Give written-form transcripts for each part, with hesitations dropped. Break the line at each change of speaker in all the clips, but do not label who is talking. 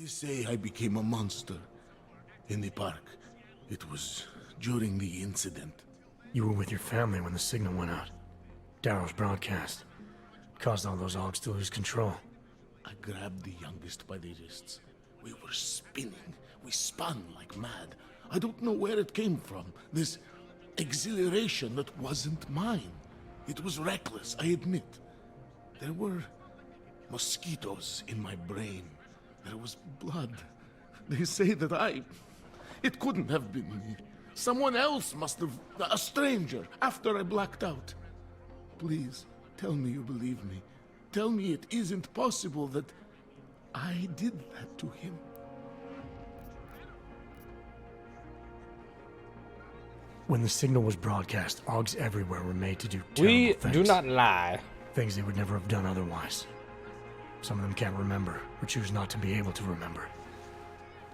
They say I became a monster in the park. It was during the incident.
You were with your family when the signal went out. Darrow's broadcast caused all those Augs to lose control.
I grabbed the youngest by the wrists. We were spinning. We spun like mad. I don't know where it came from. This exhilaration that wasn't mine. It was reckless, I admit. There were mosquitoes in my brain. There was blood. They say that it couldn't have been me. Someone else must have... a stranger, after I blacked out. Please, tell me you believe me. Tell me it isn't possible that I did that to him.
When the signal was broadcast, Augs everywhere were made to do terrible
We
things.
do not lie.
Things they would never have done otherwise. Some of them can't remember, or choose not to be able to remember.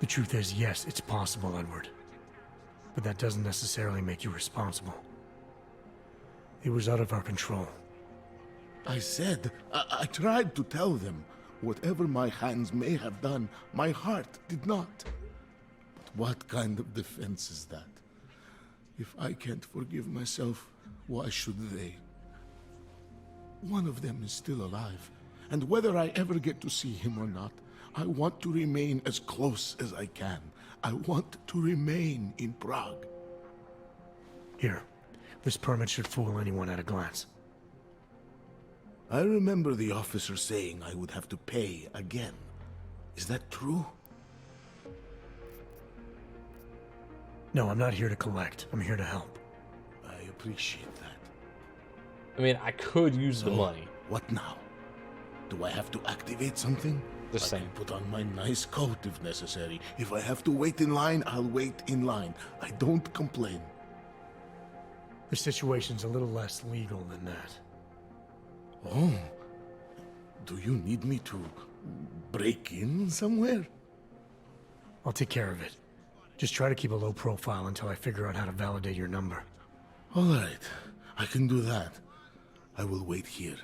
The truth is, yes, it's possible, Edward. But that doesn't necessarily make you responsible. It was out of our control.
I said, I tried to tell them. Whatever my hands may have done, my heart did not. But what kind of defense is that? If I can't forgive myself, why should they? One of them is still alive, and whether I ever get to see him or not, I want to remain as close as I can. I want to remain in Prague.
Here, this permit should fool anyone at a glance.
I remember the officer saying I would have to pay again. Is that true?
No, I'm not here to collect. I'm here to help.
I appreciate that.
I mean, I could use the money.
What now? Do I have to activate something?
Just
I
saying.
can put on my nice coat if necessary. If I have to wait in line, I'll wait in line. I don't complain.
The situation's a little less legal than that.
Oh. Do you need me to break in somewhere?
I'll take care of it. Just try to keep a low profile until I figure out how to validate your number.
All right. I can do that. I will wait here.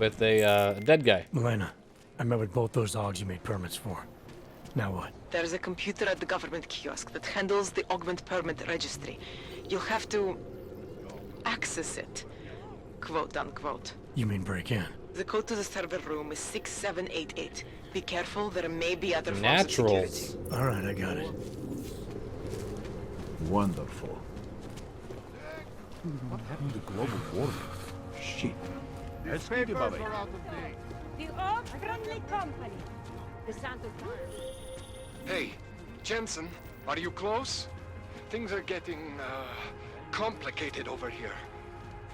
With a dead guy.
Milena, I met with both those Augs you made permits for. Now what?
There's a computer at the government kiosk that handles the augment permit registry. You'll have to access it, quote unquote.
You mean break in?
The code to the server room is 6788. Be careful, there may be other forms of
Naturals.
security.
All right, I got it.
Wonderful.
What happened to global warming?
Shit.
The Aug Friendly Company. The Santo Cruz.
Hey, Jensen, are you close? Things are getting, complicated over here.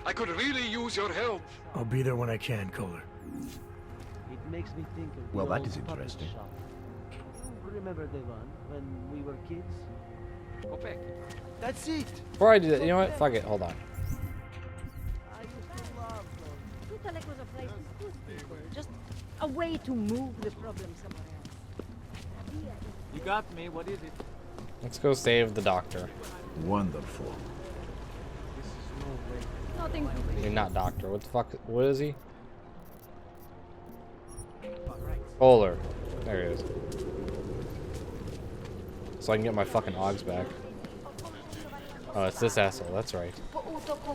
I could really use your help.
I'll be there when I can, Kohler.
It makes me think of
Well,
the
that
old
is
puppet
interesting.
shop. Remember the one when we were kids?
That's it.
Before I do that, you know what? Fuck it. Hold on.
I used to love those.
Tutalek was a place to put people. Just a way to move the problem somewhere else.
You got me. What is it?
Let's go save the doctor.
Wonderful.
Nothing to
I mean, not doctor. What the fuck? What is he? Kohler. There he is. So I can get my fucking Augs back. Oh, it's this asshole. That's right.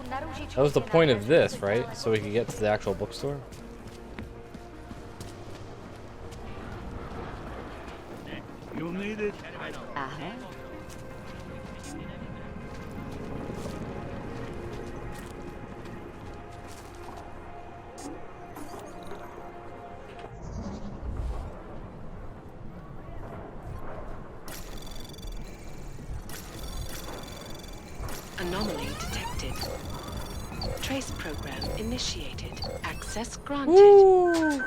That was the point of this, right? So we could get to the actual bookstore?
You need it.
Anomaly detected. Trace program initiated. Access granted.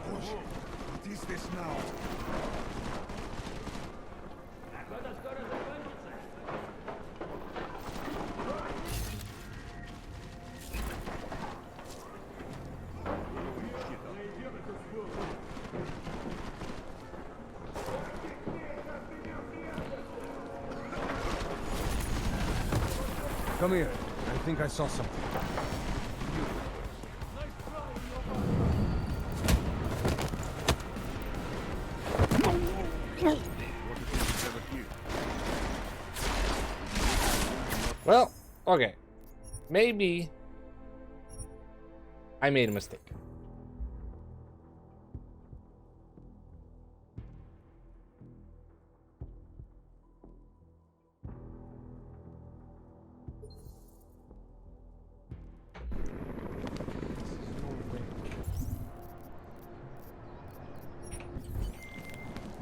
What is this now?
Come here. I think I saw something.
Well, okay. Maybe I made a mistake.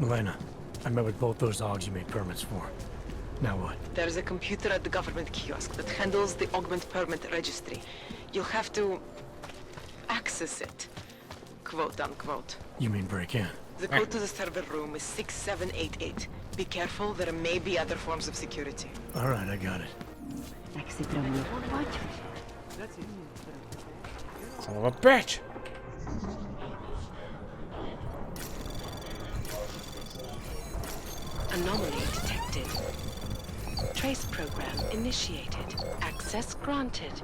Milena, I met with both those Augs you made permits for. Now what?
There's a computer at the government kiosk that handles the augment permit registry. You'll have to access it, quote unquote.
You mean break in?
The code to the server room is 6788. Be careful, there may be other forms of security.
Alright, I got it.
Son of a bitch!
Anomaly detected. Trace program initiated. Access granted.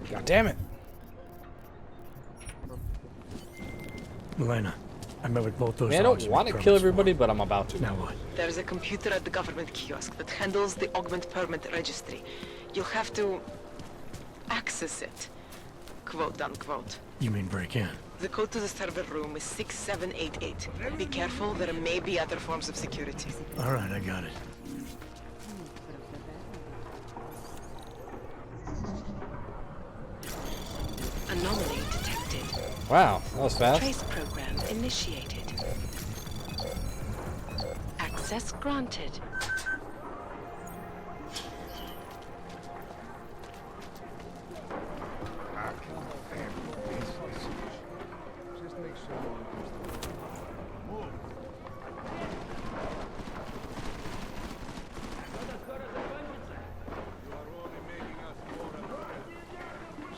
God damn it.
Milena, I met with both those
Man, I
Augs
don't
you
want
made
to kill
permits for.
everybody, but I'm about to.
Now what?
There's a computer at the government kiosk that handles the augment permit registry. You'll have to access it, quote unquote.
You mean break in?
The code to the server room is 6788. Be careful, there may be other forms of security.
Alright, I got it.
Anomaly detected.
Wow, that was fast.
Trace program initiated. Access granted.
Just make sure no one comes through.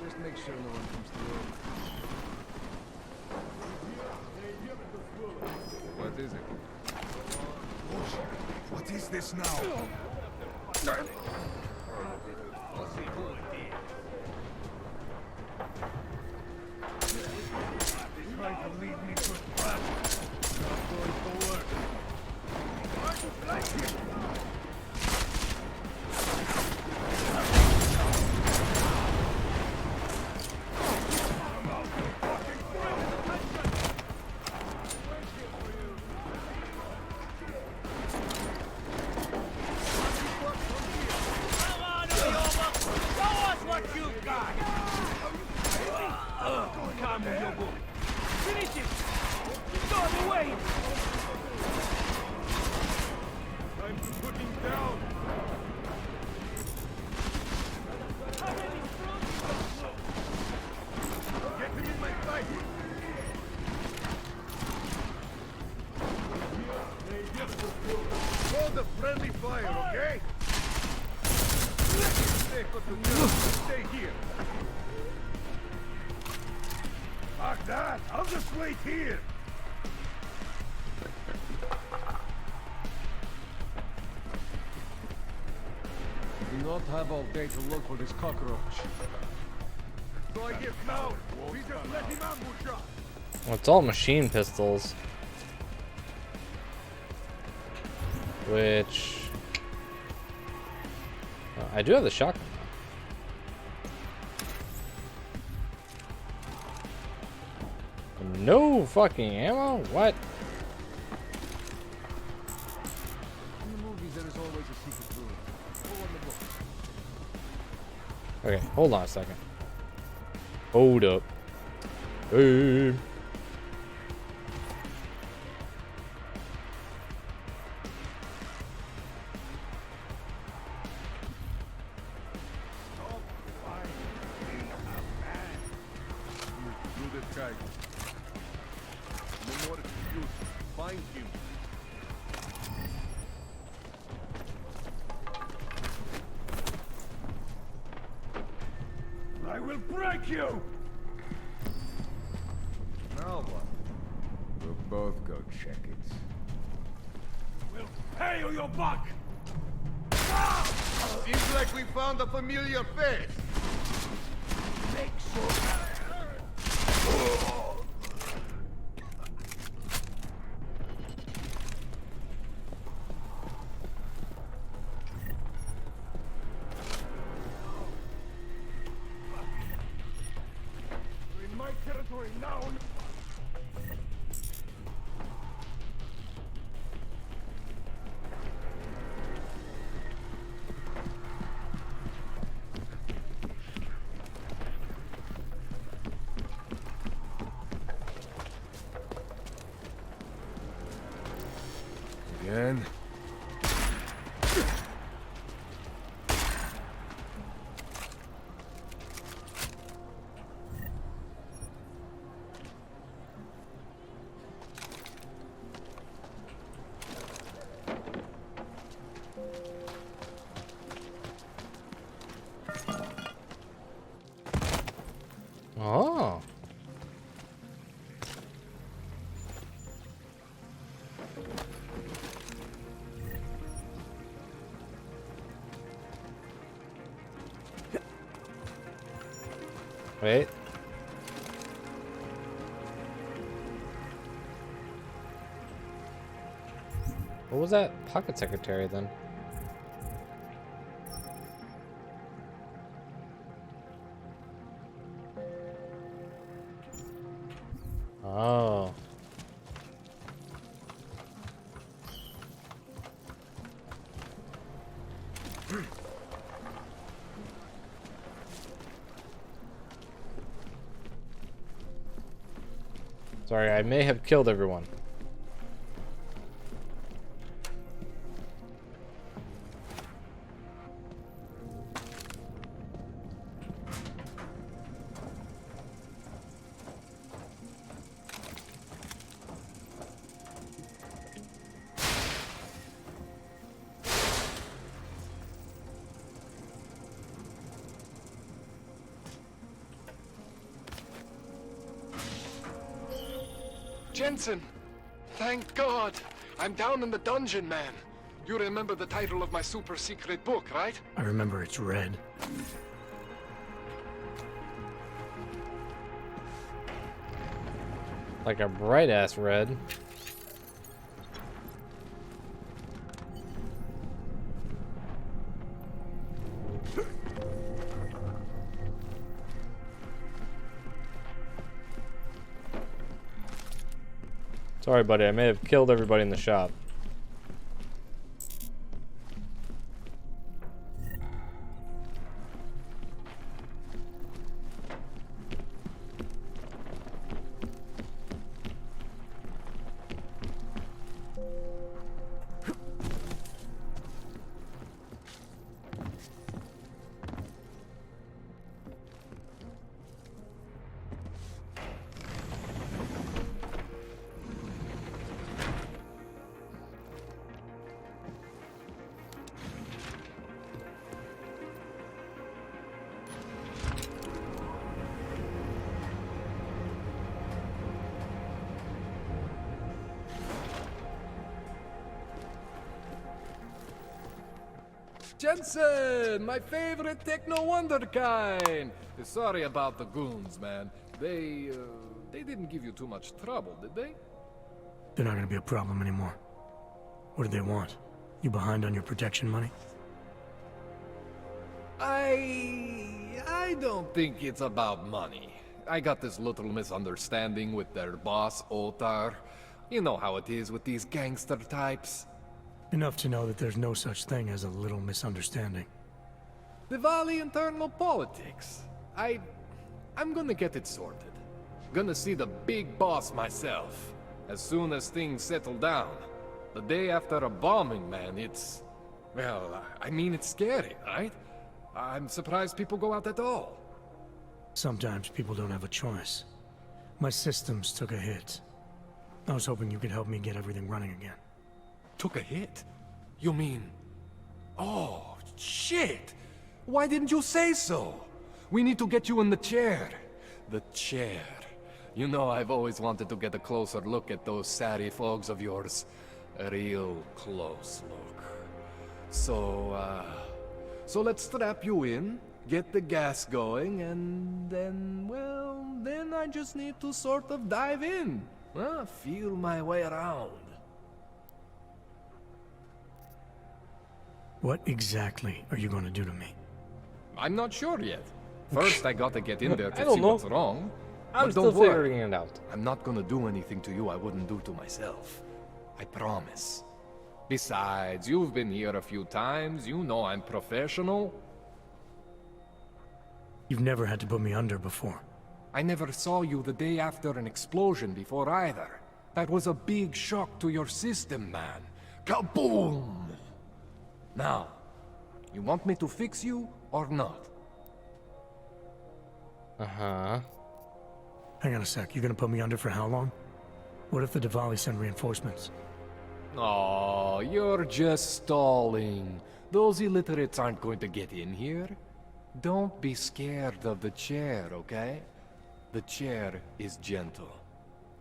Just make sure no one comes through. What is it?
What is this now? Trying to lead me to a trap. Not going to work. Time to put him down. Get him in my sight. Hold the friendly fire, okay? Stay here. Like that. I'll just wait here.
Do not have all day to look for this cockroach.
So I guess now we just let him ambush us.
Well, it's all machine pistols. Which... I do have the shotgun. No fucking ammo? What?
In the movies, there is always a secret room. Go on the book.
Okay, hold on a second. Hold up. Hey.
Do this guy. No more excuse. Find him. I will break you! Now what?
We'll both go check it.
We'll pay you your buck! Seems like we found a familiar face. Make sure. You're in my territory now.
Again?
Oh. Wait. What was that pocket secretary then? Oh. Sorry, I may have killed everyone.
Jensen! Thank God! I'm down in the dungeon, man. You remember the title of my super secret book, right?
I remember it's red.
Like a bright ass red. Sorry, buddy. I may have killed everybody in the shop.
Jensen, my favorite techno wonderkind. Sorry about the goons, man. They didn't give you too much trouble, did they?
They're not gonna be a problem anymore. What do they want? You behind on your protection money?
I don't think it's about money. I got this little misunderstanding with their boss, Otar. You know how it is with these gangster types.
Enough to know that there's no such thing as a little misunderstanding.
Diwali internal politics. I'm gonna get it sorted. Gonna see the big boss myself. As soon as things settle down. The day after a bombing, man, it's... Well, I mean, it's scary, right? I'm surprised people go out at all.
Sometimes people don't have a choice. My systems took a hit. I was hoping you could help me get everything running again.
Took a hit? You mean... Oh, shit! Why didn't you say so? We need to get you in the chair. The chair. You know, I've always wanted to get a closer look at those serif fogs of yours. A real close look. So let's strap you in, get the gas going, and then, well, then I just need to sort of dive in. Feel my way around.
What exactly are you going to do to me?
I'm not sure yet. First, I gotta get in there
I
to
don't
see
know.
what's wrong.
I'm
But
still
don't worry.
figuring it out.
I'm not gonna do anything to you I wouldn't do to myself. I promise. Besides, you've been here a few times. You know I'm professional.
You've never had to put me under before.
I never saw you the day after an explosion before either. That was a big shock to your system, man. Kaboom! Now, you want me to fix you or not?
Uh-huh.
Hang on a sec, you're gonna put me under for how long? What if the Diwali send reinforcements?
Oh, you're just stalling. Those illiterates aren't going to get in here. Don't be scared of the chair, okay? The chair is gentle.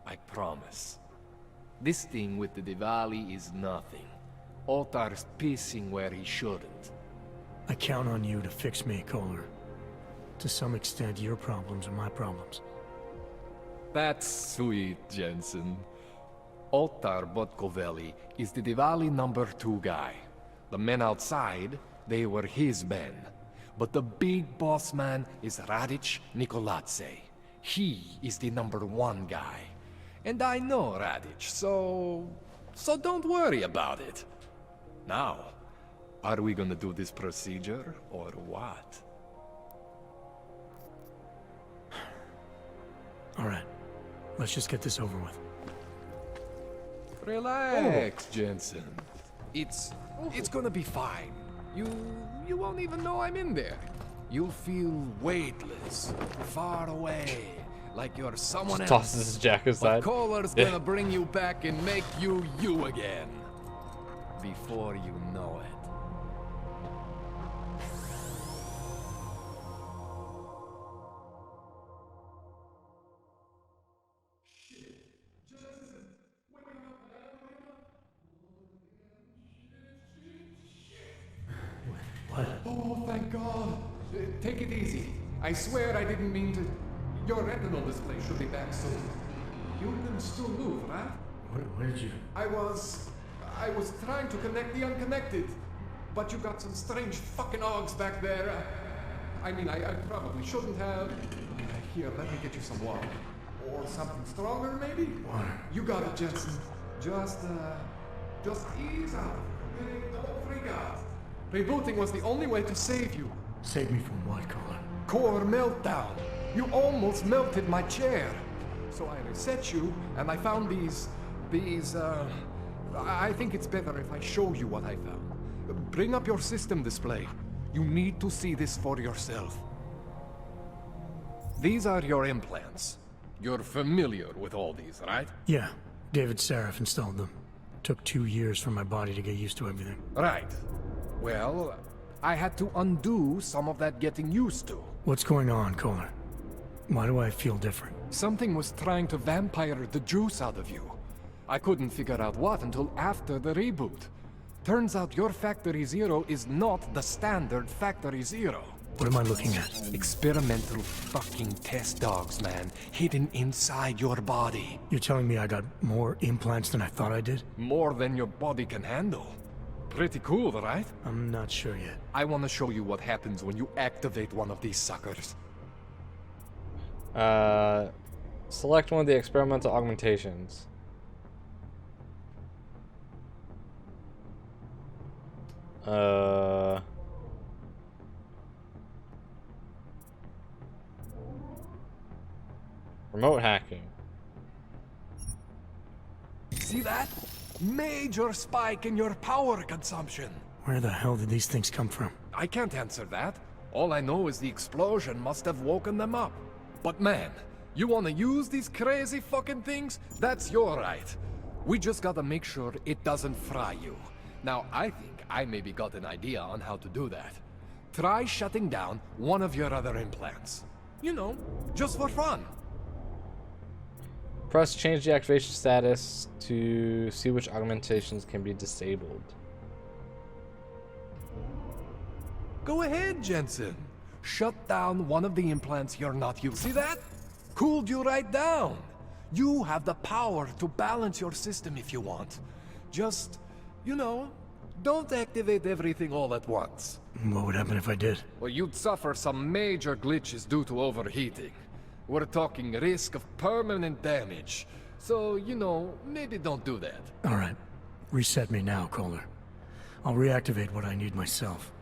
I promise. This thing with the Diwali is nothing. Otar's pissing where he shouldn't.
I count on you to fix me, Kohler. To some extent, your problems are my problems.
That's sweet, Jensen. Otar Botkoveli is the Diwali #2 guy. The men outside, they were his men. But the big boss man is Radic Nikoladze. He is the #1 guy. And I know Radic, so don't worry about it. Now, are we gonna do this procedure, or what?
All right, let's just get this over with.
Relax, Jensen. It's gonna be fine. You won't even know I'm in there. You'll feel weightless, far away, like you're someone
Just
else.
tosses his jacket
But
aside.
Kohler's
Yeah.
gonna bring you back and make you you again. Before you know it.
What?
Oh, thank God. Take it easy. I swear I didn't mean to. Your retinal display should be back soon. You can still move, right?
Where did you...
I was trying to connect the unconnected, but you got some strange fucking Augs back there. I mean, I probably shouldn't have. Here, let me get you some water. Or something stronger, maybe?
Water.
You got it, Jensen. Just ease out. Don't freak out. Rebooting was the only way to save you.
Save me from what, Kohler?
Core meltdown. You almost melted my chair. So I reset you, and I found these, I think it's better if I show you what I found. Bring up your system display. You need to see this for yourself. These are your implants. You're familiar with all these, right?
Yeah, David Seraph installed them. Took 2 years for my body to get used to everything.
Right. Well, I had to undo some of that getting used to.
What's going on, Kohler? Why do I feel different?
Something was trying to vampire the juice out of you. I couldn't figure out what until after the reboot. Turns out your Factory Zero is not the standard Factory Zero.
What am I looking at?
Experimental fucking test dogs, man. Hidden inside your body.
You're telling me I got more implants than I thought I did?
More than your body can handle. Pretty cool, right?
I'm not sure yet.
I want to show you what happens when you activate one of these suckers.
Select one of the experimental augmentations. Remote hacking.
See that? Major spike in your power consumption.
Where the hell did these things come from?
I can't answer that. All I know is the explosion must have woken them up. But man, you wanna use these crazy fucking things? That's your right. We just gotta make sure it doesn't fry you. Now, I think I maybe got an idea on how to do that. Try shutting down one of your other implants. You know, just for fun.
Press change the activation status to see which augmentations can be disabled.
Go ahead, Jensen. Shut down one of the implants you're not using. See that? Cooled you right down. You have the power to balance your system if you want. Just, you know, don't activate everything all at once.
What would happen if I did?
Well, you'd suffer some major glitches due to overheating. We're talking risk of permanent damage. So, you know, maybe don't do that.
All right. Reset me now, Kohler. I'll reactivate what I need myself.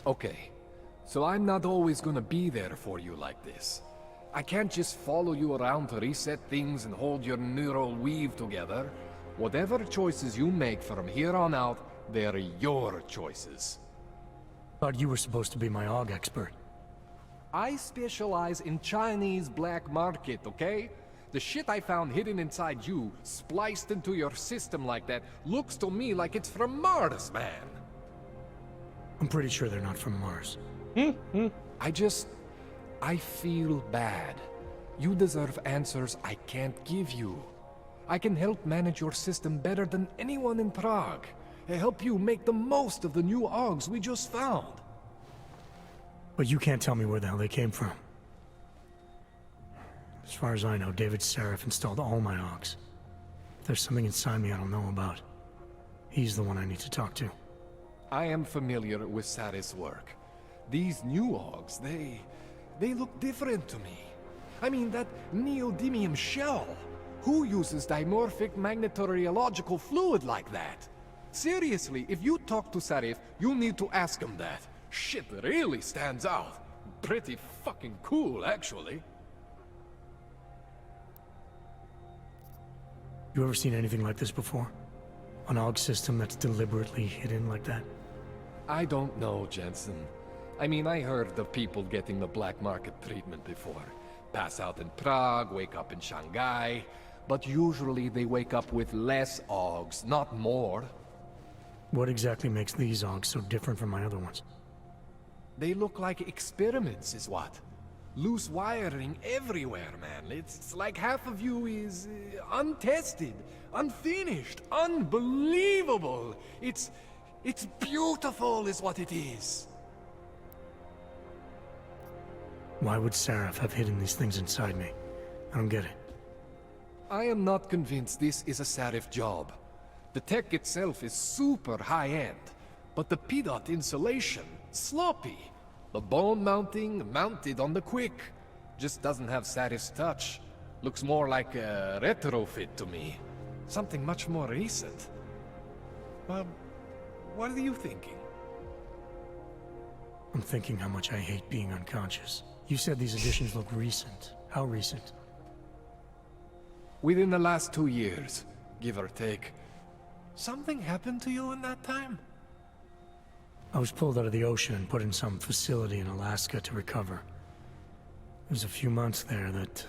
Okay, so I'm not always gonna be there for you like this. I can't just follow you around to reset things and hold your neural weave together. Whatever choices you make from here on out, they're your choices.
Thought you were supposed to be my Aug expert.
I specialize in Chinese black market, okay? The shit I found hidden inside you, spliced into your system like that, looks to me like it's from Mars, man.
I'm pretty sure they're not from Mars.
I feel bad. You deserve answers I can't give you. I can help manage your system better than anyone in Prague. I help you make the most of the new Augs we just found.
But you can't tell me where the hell they came from. As far as I know, David Sarif installed all my Augs. If there's something inside me I don't know about, he's the one I need to talk to.
I am familiar with Sarif's work. These new Augs, they look different to me. I mean, that neodymium shell. Who uses dimorphic magnetorheological fluid like that? Seriously, if you talk to Sarif, you need to ask him that. Shit really stands out. Pretty fucking cool, actually.
You ever seen anything like this before? An Aug system that's deliberately hidden like that?
I don't know, Jensen. I mean, I heard of people getting the black market treatment before. Pass out in Prague, wake up in Shanghai. But usually they wake up with less Augs, not more.
What exactly makes these Augs so different from my other ones?
They look like experiments, is what. Loose wiring everywhere, man. It's like half of you is untested, unfinished, unbelievable. It's beautiful is what it is.
Why would Sarif have hidden these things inside me? I don't get it.
I am not convinced this is a Sarif job. The tech itself is super high-end, but the PDOT insulation, sloppy. The bone mounting, mounted on the quick. Just doesn't have Sarif's touch. Looks more like a retrofit to me. Something much more recent. What are you thinking?
I'm thinking how much I hate being unconscious. You said these additions look recent. How recent?
Within the last 2 years, give or take. Something happened to you in that time?
I was pulled out of the ocean and put in some facility in Alaska to recover. There's a few months there that...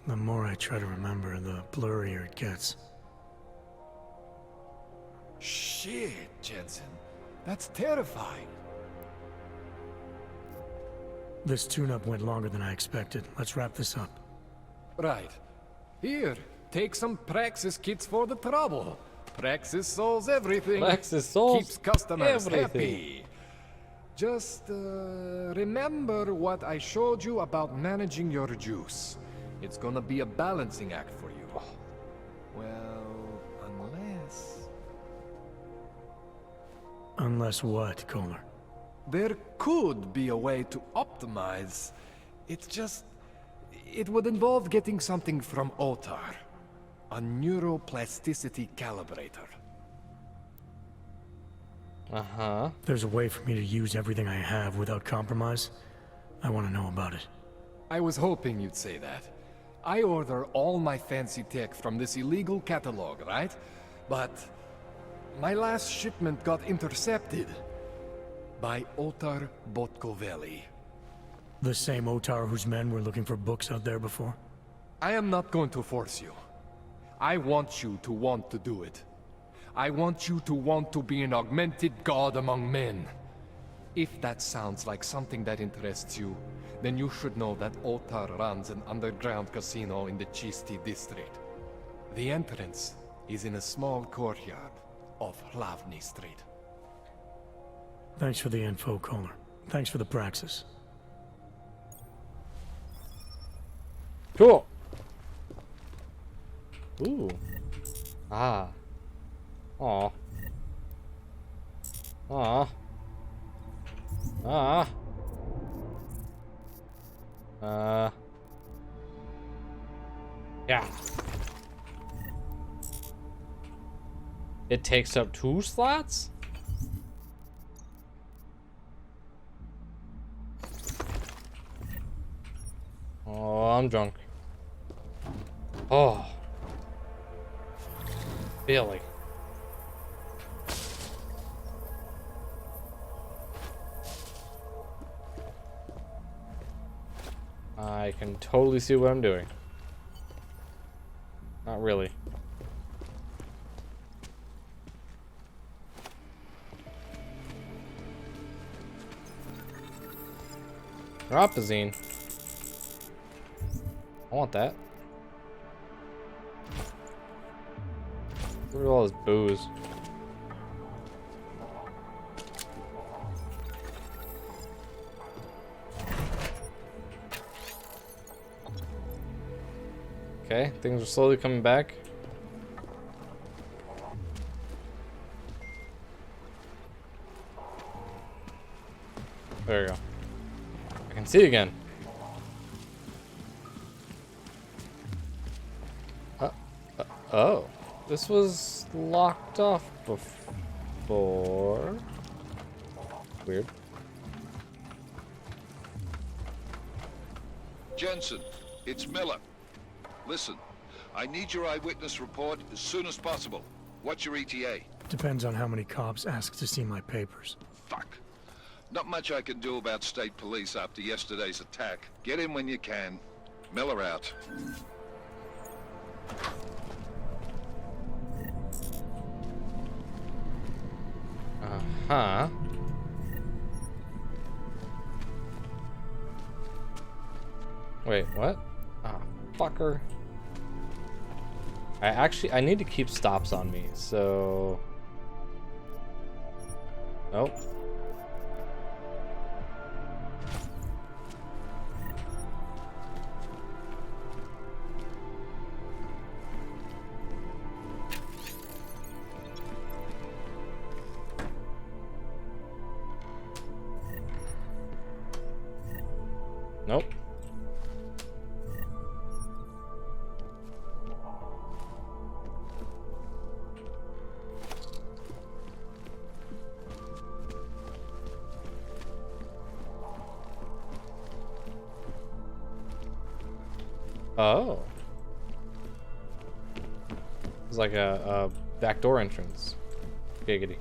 the more I try to remember, the blurrier it gets.
Shit, Jensen. That's terrifying.
This tune-up went longer than I expected. Let's wrap this up.
Right. Here, take some Praxis kits for the trouble. Praxis solves everything.
Praxis solves
keeps customers
everything.
happy. Just remember what I showed you about managing your juice. It's gonna be a balancing act for you. Well, unless...
Unless what, Kohler?
There could be a way to optimize. It's just... it would involve getting something from Otar. A neuroplasticity calibrator.
Uh-huh.
There's a way for me to use everything I have without compromise. I want to know about it.
I was hoping you'd say that. I order all my fancy tech from this illegal catalog, right? But my last shipment got intercepted by Otar Botkoveli.
The same Otar whose men were looking for books out there before?
I am not going to force you. I want you to want to do it. I want you to want to be an augmented god among men. If that sounds like something that interests you, then you should know that Otar runs an underground casino in the Chisti district. The entrance is in a small courtyard off Hlavny Street.
Thanks for the info, Kohler. Thanks for the praxis.
Cool. Ooh. Ah. Aw. Aw. Ah. Yeah. It takes up 2 slots? Oh, I'm drunk. Oh. Billy. I can totally see what I'm doing. Not really. Rapazine. I want that. Look at all this booze. Okay, things are slowly coming back. There we go. I can see again. Oh, this was locked off before. Weird.
Jensen, it's Miller. Listen, I need your eyewitness report as soon as possible. What's your ETA?
Depends on how many cops ask to see my papers.
Fuck. Not much I can do about state police after yesterday's attack. Get in when you can. Miller out.
Uh-huh. Wait, what? Ah, fucker. I need to keep stops on me, so... Nope. Nope. Oh. It's like a backdoor entrance. Giggity.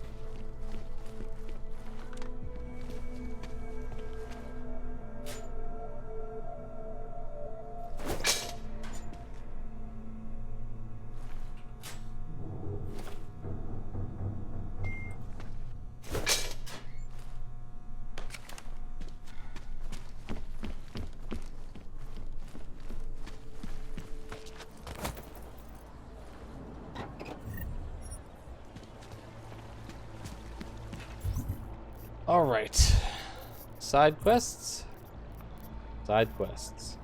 All right. Side quests. Side quests.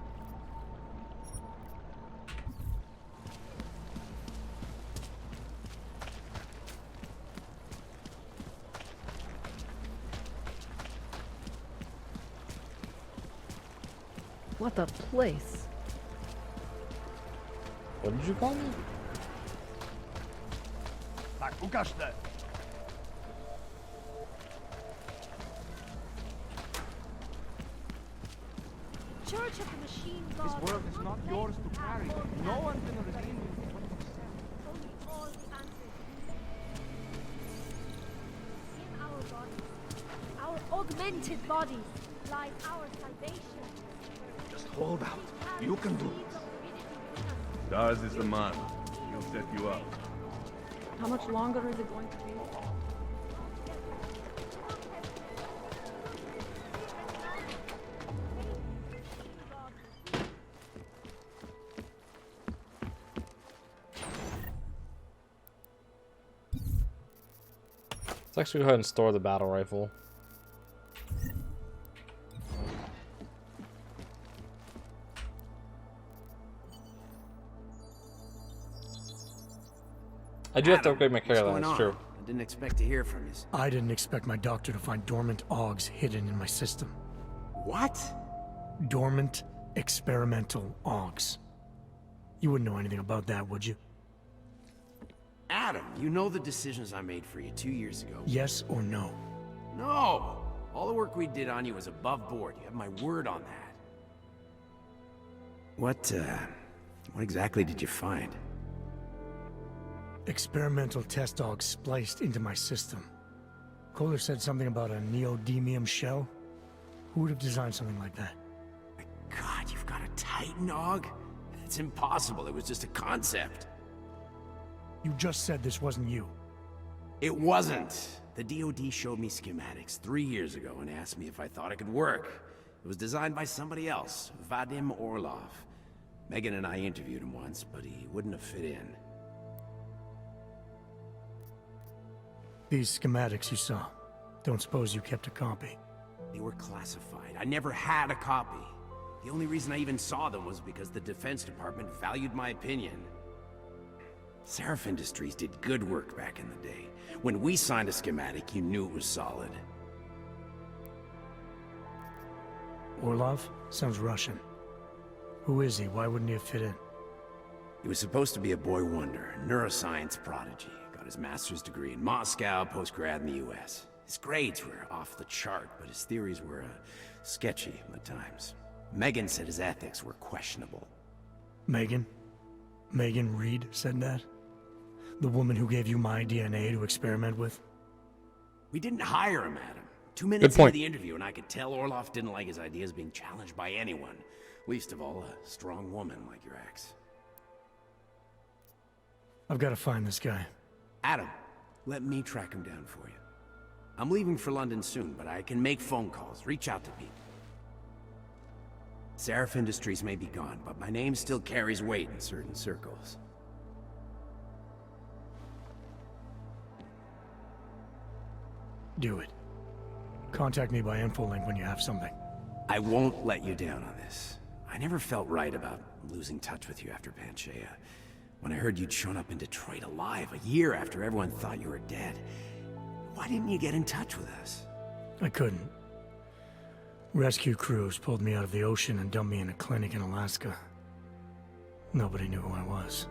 What a place.
What did you call me?
Tak, ukaż te.
Church of the Machine God.
This world is not yours to carry. No one can redeem you.
Only all the answers in our bodies, our augmented bodies, lies our salvation.
Just hold out. You can do it. Daz is the man. He'll set you up.
How much longer is it going to be?
Let's actually go ahead and store the battle rifle. I do have to upgrade my character, that's true.
I didn't expect to hear from you.
I didn't expect my doctor to find dormant augs hidden in my system.
What?
Dormant experimental augs. You wouldn't know anything about that, would you?
Adam, you know the decisions I made for you 2 years ago.
Yes or no?
No! All the work we did on you was above board. You have my word on that. What exactly did you find?
Experimental test augs spliced into my system. Kohler said something about a neodymium shell. Who would have designed something like that?
My God, you've got a Titan aug? It's impossible. It was just a concept.
You just said this wasn't you.
It wasn't. The DoD showed me schematics 3 years ago and asked me if I thought it could work. It was designed by somebody else, Vadim Orlov. Megan and I interviewed him once, but he wouldn't have fit in.
These schematics you saw, don't suppose you kept a copy?
They were classified. I never had a copy. The only reason I even saw them was because the Defense Department valued my opinion. Seraph Industries did good work back in the day. When we signed a schematic, you knew it was solid.
Orlov? Sounds Russian. Who is he? Why wouldn't he have fit in?
He was supposed to be a boy wonder, a neuroscience prodigy. Got his master's degree in Moscow, post-grad in the US. His grades were off the chart, but his theories were sketchy at times. Megan said his ethics were questionable.
Megan? Megan Reed said that? The woman who gave you my DNA to experiment with?
We didn't hire him, Adam. 2 minutes into the interview, and I could tell Orlov didn't like his ideas being challenged by anyone. Least of all, a strong woman like your ex.
I've got to find this guy.
Adam, let me track him down for you. I'm leaving for London soon, but I can make phone calls, reach out to people. Seraph Industries may be gone, but my name still carries weight in certain circles.
Do it. Contact me by infolink when you have something.
I won't let you down on this. I never felt right about losing touch with you after Panchaea. When I heard you'd shown up in Detroit alive a year after everyone thought you were dead, why didn't you get in touch with us?
I couldn't. Rescue crews pulled me out of the ocean and dumped me in a clinic in Alaska. Nobody knew who I was.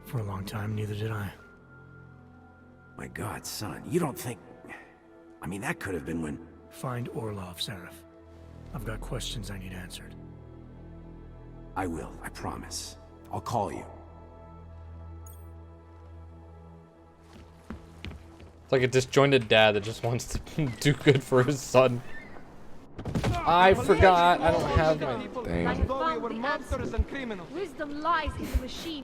For a long time, neither did I.
My God, son, you don't think... I mean, that could have been when...
Find Orlov, Seraph. I've got questions I need answered.
I will, I promise. I'll call you.
It's like a disjointed dad that just wants to do good for his son. I forgot. I don't have my thing.
I found the answer. Wisdom lies in the machine.